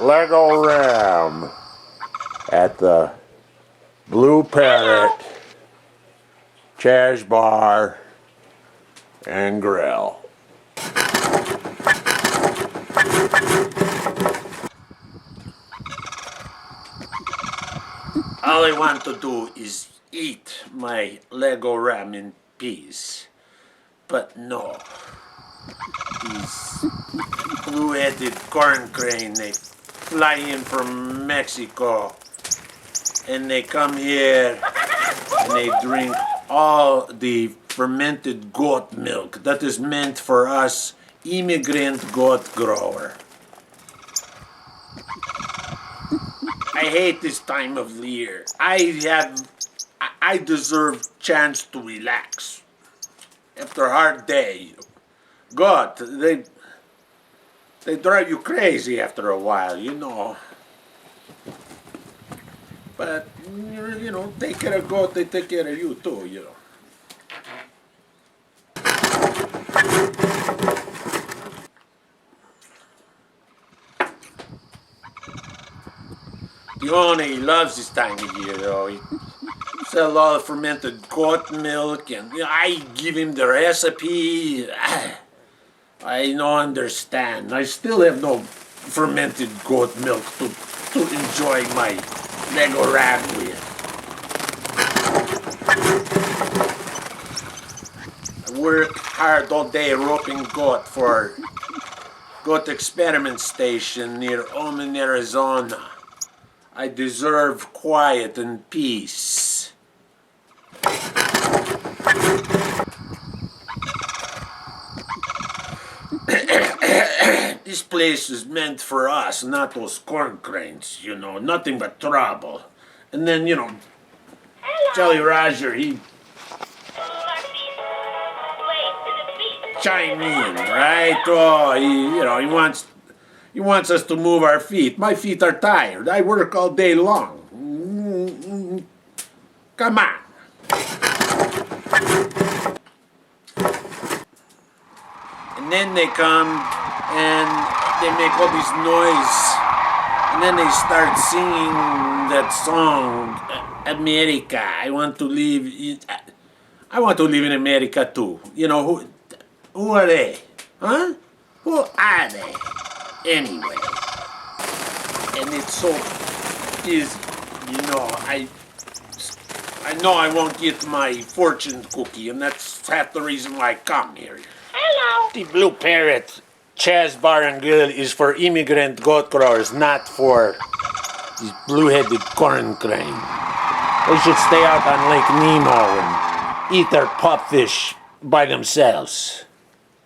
Lego Ram at the Blue Parrot, Chaz Bar and Grill. All I want to do is eat my Lego Ram in peace. But no. These blue-headed corn crane, they fly in from Mexico and they come here and they drink all the fermented goat milk that is meant for us immigrant goat grower. I hate this time of the year. I deserve chance to relax after a hard day. God, they drive you crazy after a while, you know. But, you know, take care of God, they take care of you too, you know. He loves this time of year, though. He sells all the fermented goat milk, and you know, I give him the recipe. I don't understand. I still have no fermented goat milk to enjoy my Lego Ram with. I work hard all day roping goat for goat experiment station near Oman, Arizona. I deserve quiet and peace. This place is meant for us, not those corn cranes, you know, nothing but trouble. And then, you know, Jolly Roger, he chime in, right? Oh, he wants us to move our feet. My feet are tired. I work all day long. Come on. And then they come and they make all this noise. And then they start singing that song, America. I want to live in America too. You know, who are they? Huh? Who are they? Anyway. And it's so easy, you know, I know I won't get my fortune cookie, and that's half the reason why I come here. Hello. The Blue Parrot Chaz Bar and Grill is for immigrant goat growers, not for these blue-headed corn crane. They should stay out on Lake Nemo and eat their pupfish by themselves.